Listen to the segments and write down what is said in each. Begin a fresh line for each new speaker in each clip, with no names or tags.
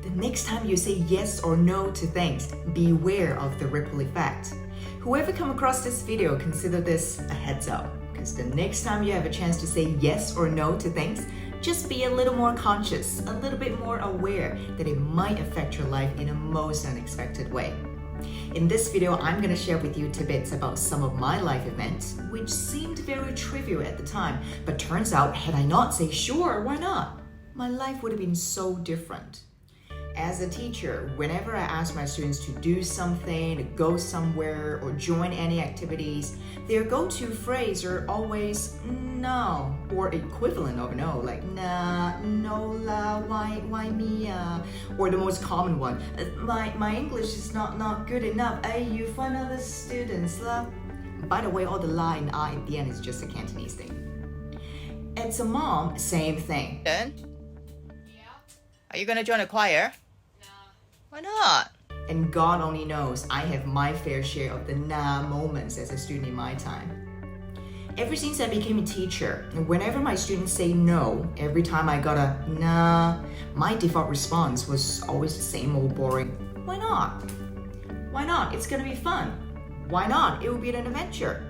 The next time you say yes or no to things, beware of the ripple effect. Whoever come across this video, consider this a heads up, because the next time you have a chance to say yes or no to things, just be a little more conscious, a little bit more aware that it might affect your life in a most unexpected way. In this video, I'm going to share with you tidbits about some of my life events, which seemed very trivial at the time, but turns out, had I not said sure, why not? My life would have been so different. As a teacher, whenever I ask my students to do something, to go somewhere, or join any activities, their go-to phrase are always no, or equivalent of no, like nah, no la, why me? Or the most common one, my English is not good enough. Hey, you find other students la. By the way, all the la and I at the end is just a Cantonese thing. As a mom, same thing.
Yeah. Are you gonna join a choir? Why not?
And God only knows I have my fair share of the nah moments as a student in my time. Ever since I became a teacher, whenever my students say no, every time I got a nah, my default response was always the same old boring, why not? Why not? It's gonna be fun. Why not? It will be an adventure.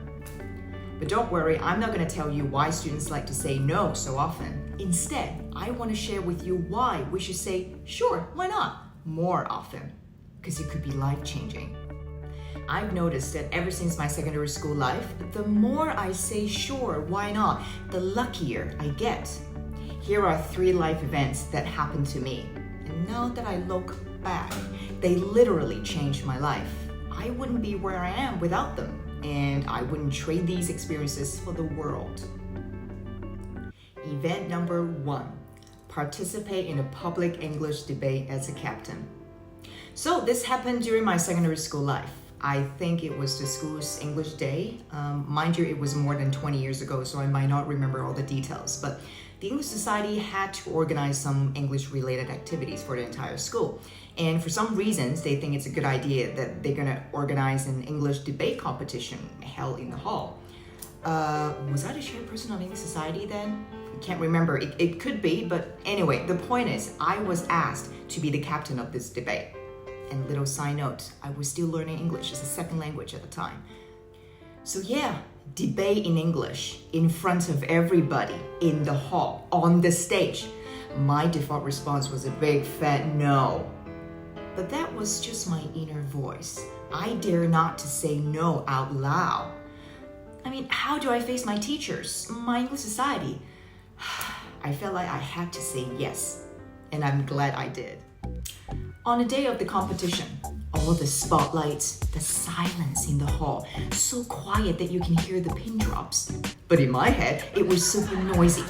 But don't worry, I'm not gonna tell you why students like to say no so often. Instead, I wanna share with you why we should say sure, why not? More often, because it could be life-changing. I've noticed that ever since my secondary school life, the more I say sure, why not, the luckier I get. Here are 3 life events that happened to me, and now that I look back, they literally changed my life. I wouldn't be where I am without them, and I wouldn't trade these experiences for the world. Event number 1. Participate in a public English debate as a captain. So this happened during my secondary school life. I think it was the school's English day. Mind you, it was more than 20 years ago, so I might not remember all the details, but the English Society had to organize some English-related activities for the entire school. And for some reasons, they think it's a good idea that they're gonna organize an English debate competition held in the hall. Was I the chairperson of English Society then? Can't remember. It could be, but anyway, the point is, I was asked to be the captain of this debate. And little side note, I was still learning English as a second language at the time. So yeah, debate in English in front of everybody in the hall, on the stage. My default response was a big fat no. But that was just my inner voice. I dare not to say no out loud. I mean, how do I face my teachers, my English Society? I felt like I had to say yes, and I'm glad I did. On the day of the competition, all the spotlights, the silence in the hall, so quiet that you can hear the pin drops. But in my head, it was super noisy.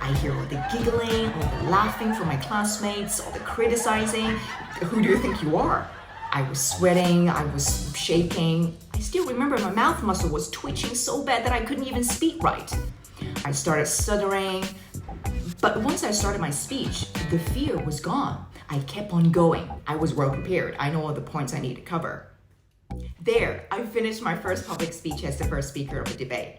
I hear all the giggling, all the laughing from my classmates, all the criticizing. Who do you think you are? I was sweating, I was shaking. I still remember my mouth muscle was twitching so bad that I couldn't even speak right. I started stuttering, but once I started my speech, the fear was gone. I kept on going. I was well prepared. I know all the points I need to cover. There, I finished my first public speech as the first speaker of the debate.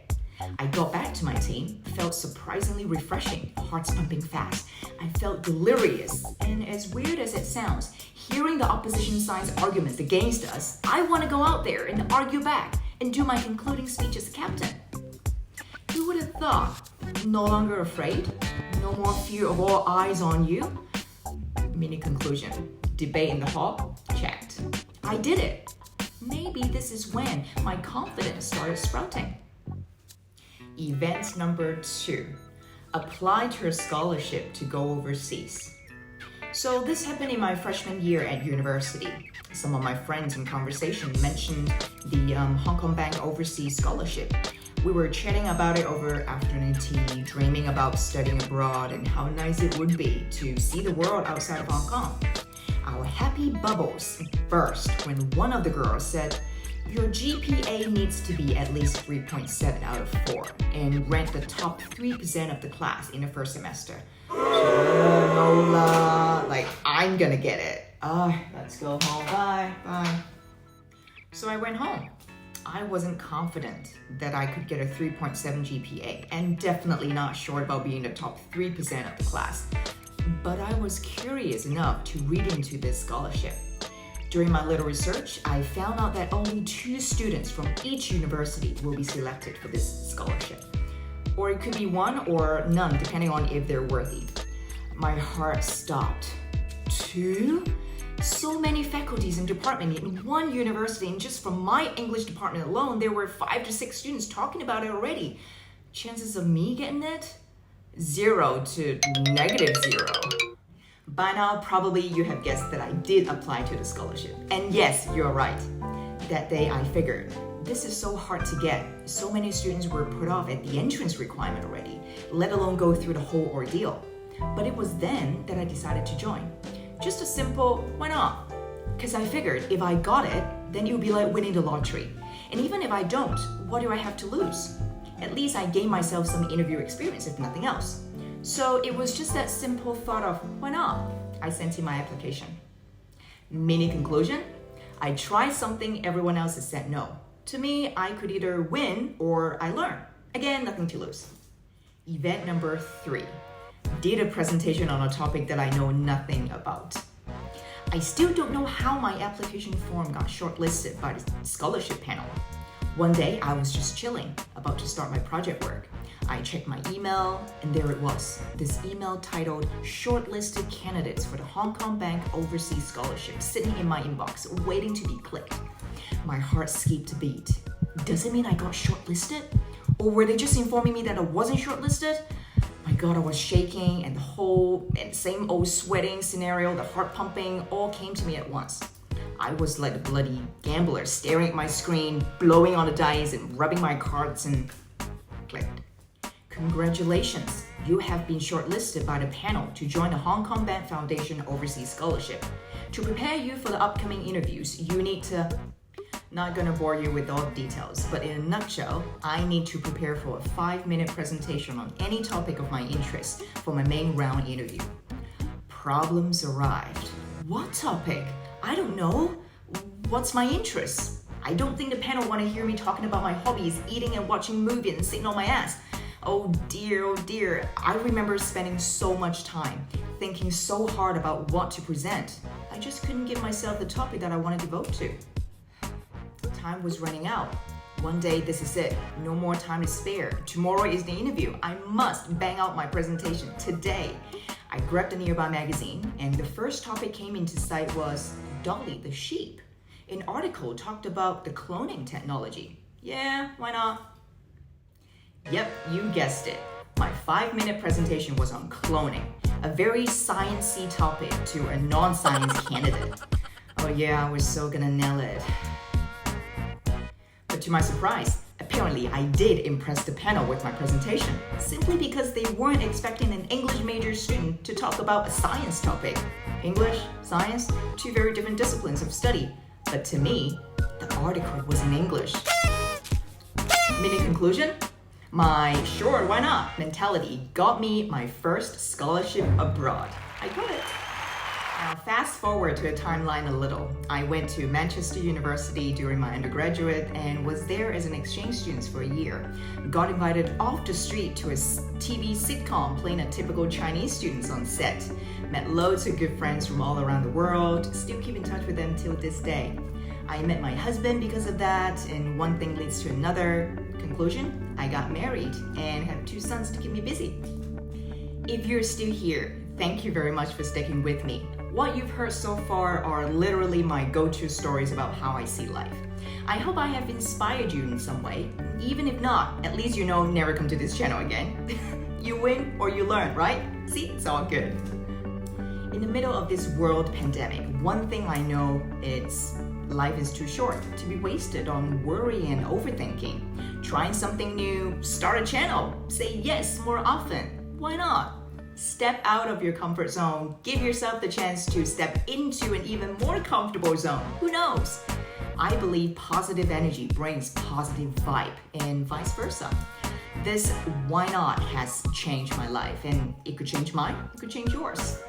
I got back to my team, felt surprisingly refreshing, hearts pumping fast. I felt delirious, and as weird as it sounds, hearing the opposition side's arguments against us, I want to go out there and argue back and do my concluding speech as a captain. Who would have thought? No longer afraid? No more fear of all eyes on you? Mini conclusion. Debate in the hall? Checked. I did it. Maybe this is when my confidence started sprouting. Event number 2. Applied her scholarship to go overseas. So this happened in my freshman year at university. Some of my friends in conversation mentioned the Hong Kong Bank Overseas Scholarship. We were chatting about it over afternoon tea, dreaming about studying abroad and how nice it would be to see the world outside of Hong Kong. Our happy bubbles burst when one of the girls said, "Your GPA needs to be at least 3.7 out of 4 and rank the top 3% of the class in the first semester." Nola, like, I'm gonna get it. Let's go home, bye. So I went home. I wasn't confident that I could get a 3.7 GPA and definitely not sure about being the top 3% of the class. but I was curious enough to read into this scholarship. During my little research, I found out that only 2 students from each university will be selected for this scholarship. Or it could be 1 or none, depending on if they're worthy. My heart stopped. 2? So many faculties and departments in one university, and just from my English department alone, there were 5 to 6 students talking about it already. Chances of me getting it? 0 to -0. By now, probably you have guessed that I did apply to the scholarship. And yes, you're right. That day I figured, this is so hard to get. So many students were put off at the entrance requirement already, let alone go through the whole ordeal. But it was then that I decided to join. Just a simple, why not? Because I figured if I got it, then it would be like winning the lottery. And even if I don't, what do I have to lose? At least I gained myself some interview experience, if nothing else. So it was just that simple thought of, why not? I sent in my application. Mini conclusion, I tried something everyone else has said no. To me, I could either win or I learn. Again, nothing to lose. Event number 3. Did a presentation on a topic that I know nothing about. I still don't know how my application form got shortlisted by the scholarship panel. One day, I was just chilling, about to start my project work. I checked my email, and there it was. This email titled Shortlisted Candidates for the Hong Kong Bank Overseas Scholarship sitting in my inbox, waiting to be clicked. My heart skipped a beat. Does it mean I got shortlisted? Or were they just informing me that I wasn't shortlisted? My God, I was shaking, and the whole same old sweating scenario, the heart pumping, all came to me at once. I was like a bloody gambler, staring at my screen, blowing on the dice and rubbing my cards, and clicked. Congratulations, you have been shortlisted by the panel to join the Hong Kong Bank Foundation Overseas Scholarship. To prepare you for the upcoming interviews, you need to... Not gonna bore you with all the details, but in a nutshell, I need to prepare for a 5-minute presentation on any topic of my interest for my main round interview. Problems arrived. What topic? I don't know. What's my interest? I don't think the panel want to hear me talking about my hobbies, eating and watching movies and sitting on my ass. Oh dear. I remember spending so much time, thinking so hard about what to present. I just couldn't give myself the topic that I want to devote to. Time was running out. One day, this is it. No more time to spare. Tomorrow is the interview. I must bang out my presentation today. I grabbed a nearby magazine, and the first topic came into sight was Dolly the sheep. An article talked about the cloning technology. Yeah, why not? Yep, you guessed it. My 5-minute presentation was on cloning, a very science-y topic to a non-science candidate. Oh yeah, I was so gonna nail it. But to my surprise, apparently I did impress the panel with my presentation, simply because they weren't expecting an English major student to talk about a science topic. English, science, 2 very different disciplines of study. But to me, the article was in English. Mini conclusion? My sure, why not mentality got me my first scholarship abroad. I got it. Now, fast forward to a timeline a little. I went to Manchester University during my undergraduate and was there as an exchange student for a year. Got invited off the street to a TV sitcom playing a typical Chinese students on set. Met loads of good friends from all around the world. Still keep in touch with them till this day. I met my husband because of that, and one thing leads to another. Conclusion, I got married and have 2 sons to keep me busy. If you're still here, thank you very much for sticking with me. What you've heard so far are literally my go-to stories about how I see life. I hope I have inspired you in some way. Even if not, at least you know never come to this channel again. You win or you learn, right? See, it's all good. In the middle of this world pandemic, one thing I know is life is too short to be wasted on worry and overthinking. Trying something new, start a channel, say yes more often. Why not? Step out of your comfort zone. Give yourself the chance to step into an even more comfortable zone. Who knows? I believe positive energy brings positive vibe and vice versa. This why not has changed my life, and it could change mine, it could change yours.